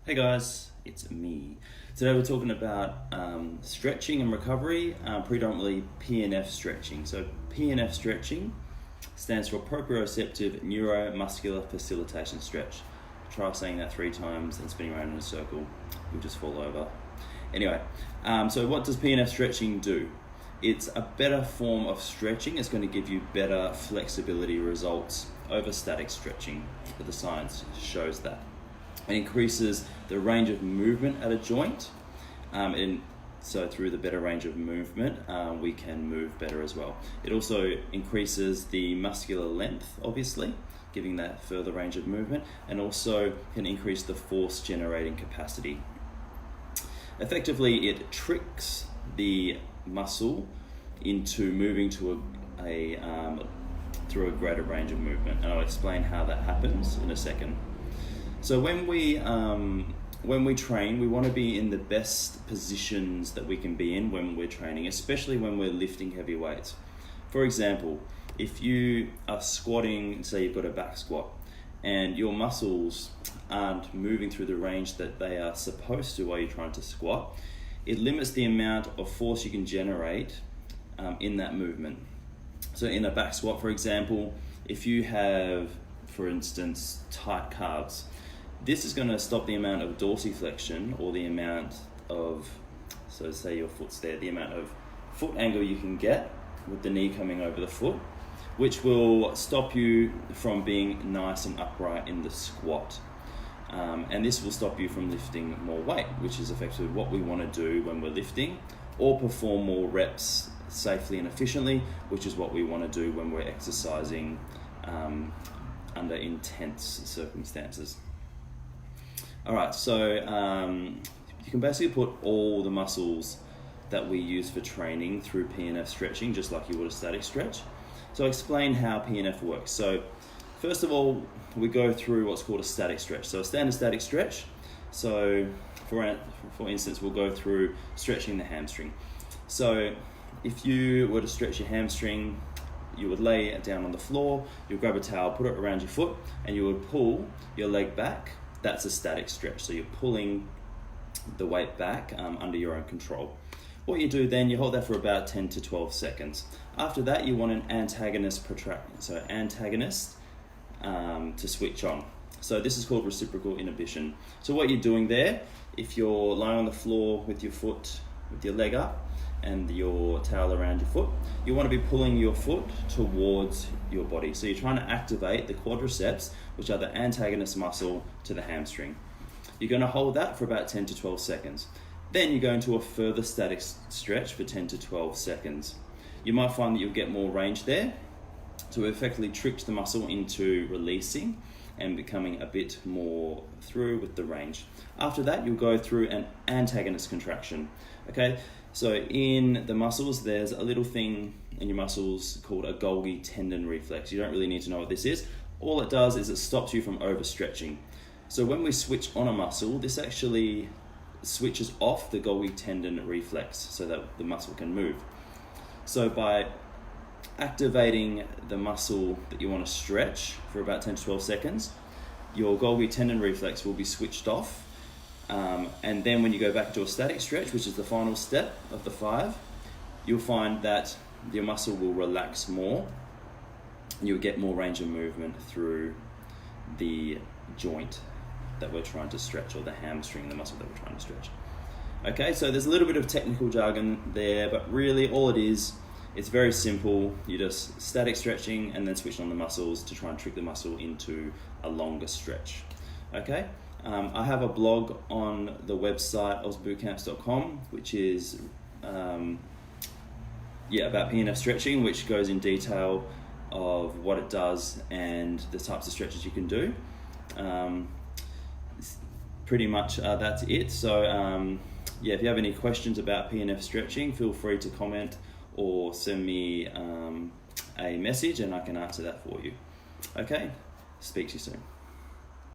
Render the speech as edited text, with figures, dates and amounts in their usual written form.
Hey guys, it's me. Today we're talking about stretching and recovery, predominantly PNF stretching. So PNF stretching stands for proprioceptive neuromuscular facilitation stretch. Try saying that 3 times and spinning around in a circle, you'll just fall over. Anyway, so what does PNF stretching do? It's a better form of stretching. It's going to give you better flexibility results over static stretching, but the science shows that. It increases the range of movement at a joint, and so through the better range of movement, we can move better as well. It also increases the muscular length, obviously, giving that further range of movement, and also can increase the force generating capacity. Effectively, it tricks the muscle into moving to through a greater range of movement, and I'll explain how that happens in a second. So when we train, we want to be in the best positions that we can be in when we're training, especially when we're lifting heavy weights. For example, if you are squatting, say you've got a back squat, and your muscles aren't moving through the range that they are supposed to while you're trying to squat, it limits the amount of force you can generate in that movement. So in a back squat, for example, if you have, for instance, tight calves, this is going to stop the amount of dorsiflexion, or the amount of, so say your foot's there, the amount of foot angle you can get with the knee coming over the foot, which will stop you from being nice and upright in the squat. And this will stop you from lifting more weight, which is effectively what we want to do when we're lifting, or perform more reps safely and efficiently, which is what we want to do when we're exercising under intense circumstances. Alright, so you can basically put all the muscles that we use for training through PNF stretching, just like you would a static stretch. So I'll explain how PNF works. So first of all, we go through what's called a static stretch. So a standard static stretch, so for instance, we'll go through stretching the hamstring. So if you were to stretch your hamstring, you would lay it down on the floor, you'll grab a towel, put it around your foot, and you would pull your leg back. That's a static stretch. So you're pulling the weight back under your own control. What you do then, you hold that for about 10 to 12 seconds. After that, you want an antagonist to switch on. So this is called reciprocal inhibition. So what you're doing there, if you're lying on the floor with your foot, with your leg up, and your towel around your foot, you want to be pulling your foot towards your body. So you're trying to activate the quadriceps, which are the antagonist muscle to the hamstring. You're going to hold that for about 10 to 12 seconds. Then you go into a further static stretch for 10 to 12 seconds. You might find that you'll get more range there. So it effectively tricks the muscle into releasing and becoming a bit more through with the range. After that, you'll go through an antagonist contraction. Okay, so in the muscles, there's a little thing in your muscles called a Golgi tendon reflex. You don't really need to know what this is. All it does is it stops you from overstretching. So when we switch on a muscle, this actually switches off the Golgi tendon reflex so that the muscle can move. So by activating the muscle that you want to stretch for about 10 to 12 seconds, your Golgi tendon reflex will be switched off. And then when you go back to a static stretch, which is the final step of the 5, you'll find that your muscle will relax more. You'll get more range of movement through the joint that we're trying to stretch, or the hamstring, the muscle that we're trying to stretch. Okay, so there's a little bit of technical jargon there, but really all it is, it's very simple. You just static stretching and then switch on the muscles to try and trick the muscle into a longer stretch. Okay, I have a blog on the website ozbootcamps.com, which is about PNF stretching, which goes in detail of what it does and the types of stretches you can do. Pretty much that's it. So if you have any questions about PNF stretching, feel free to comment or send me a message and I can answer that for you. Okay, speak to you soon.